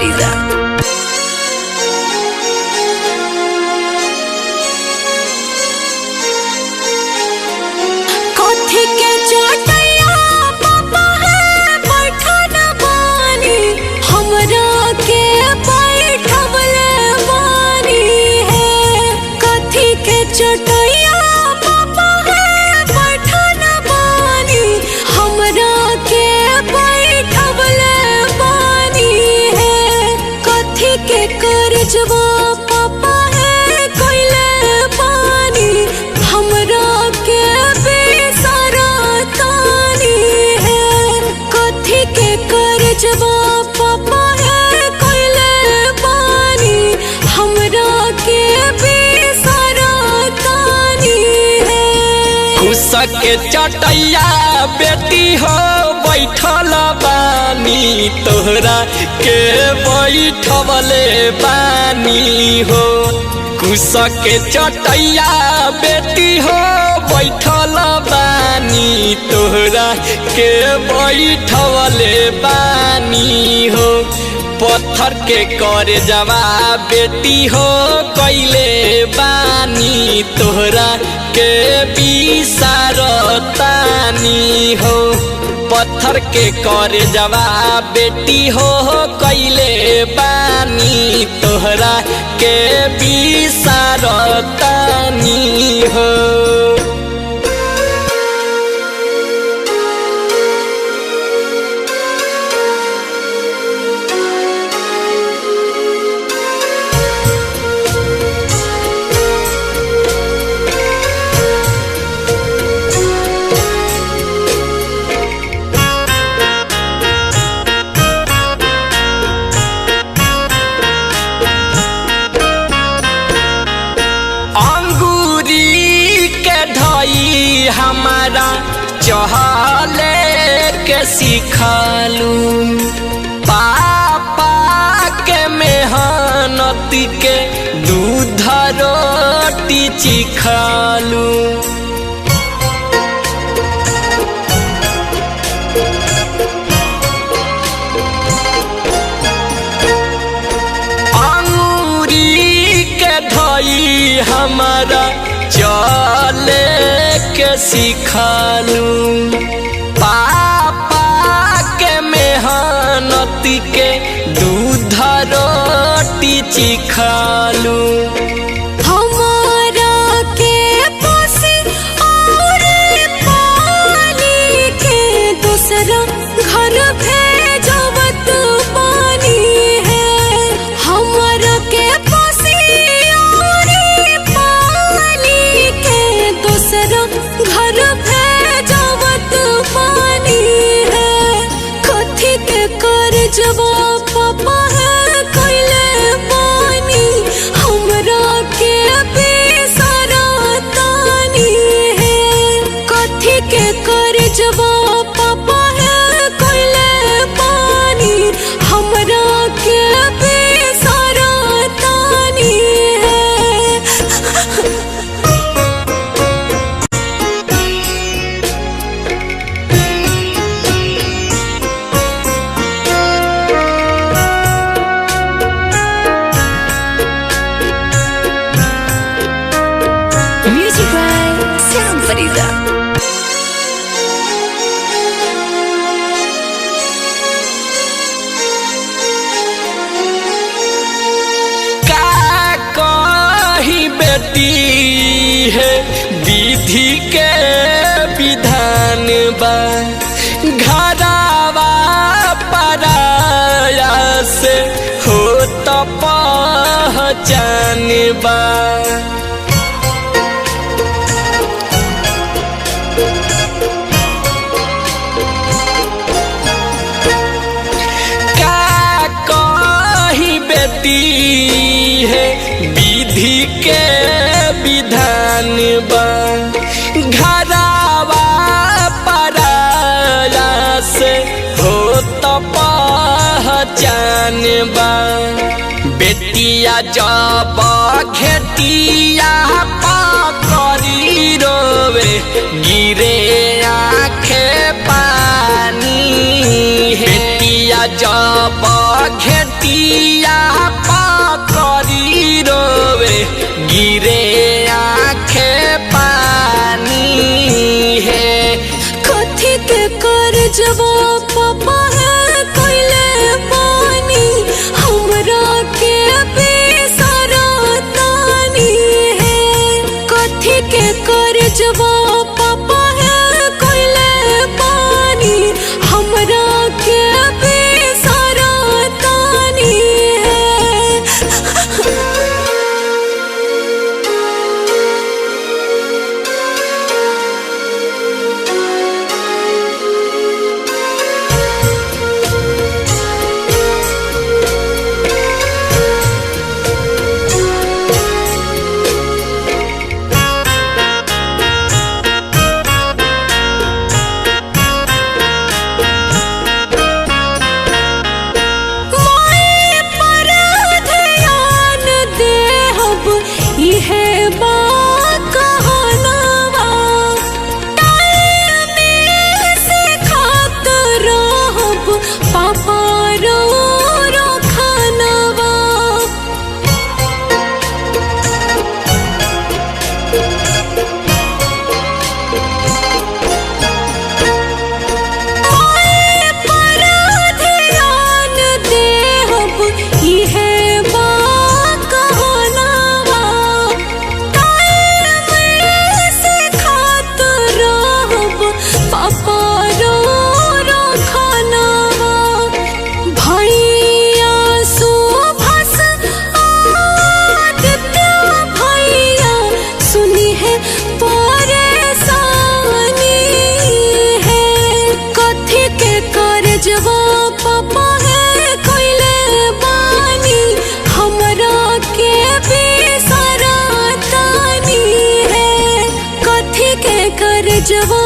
फरीदा। कथी के चटैया पापा है बैठा न बानी, हमरा के बैठवले बानी है। कथी के चटैया पापा है बैठा न बानी, हमरा के बैठवले बानी है। कथी के करजवा पापा है कइले बानी, हमरा के करजवा पापा है कइले बानी, हमरा के बेसरतानी है। खुश के चटैया बेटी हो बैठल बानी, तोहरा के बैठवले बानी हो। खुश के चटैया बेटी हो बैठल बानी, तोहरा के बैठवले बानी हो। पत्थर के करजवा बेटी हो कइले बानी, तोहरा के बिसरतानी हो। पत्थर के करजवा बेटी हो कइले बानी, तोहरा के बिसरतानी हो। हमारा चहले के सिखालू, पापा के मेहनत के दूध रोटी चिखालू। अंगूरी के धई हमारा चले के सिखालू, पापा के मेहनत के दूध रोटी चिखालू। हमारा के पोसी और पानी के दूसरा घर भेजवत पानी है। हमारा के पोसी और पानी के दूसरा घर भेजवत पानी है। कथी के करजवा पापा है कइले बानी, हमरा के बेसरतानी है। कथी के करजवा पापा है कइले बानी, हमरा के बेसरतानी है। Music by Shyam Farida. का कही बेटी है विधि के विधान बा, घरवा पराया से हो तो पहचान बा। है विधि के विधान बा, घरवा पराया से हो तो पहचान बा। बेटिया जब खेतिया पकड़ी रोवे, गिरे आँखे पानी। बेटिया जब खेती जवा पापा है कोइले पानी हमरा के बेसरा तानी है कथी के कर जवा पापा है कोइले पानी हमरा के बेसरा तानी है। इहे बा कहनवा टाइम से खात रहब पापा रो खानवा पर ध्यान देहब इहे बा कहनवा पापा रो खानवा भैया सुभाष आदित्य भैया सुनी है परेशानी है कथी के कर जवा पापा है कोइले बानी हमरा के बेसरा तानी है कथी के कर जवा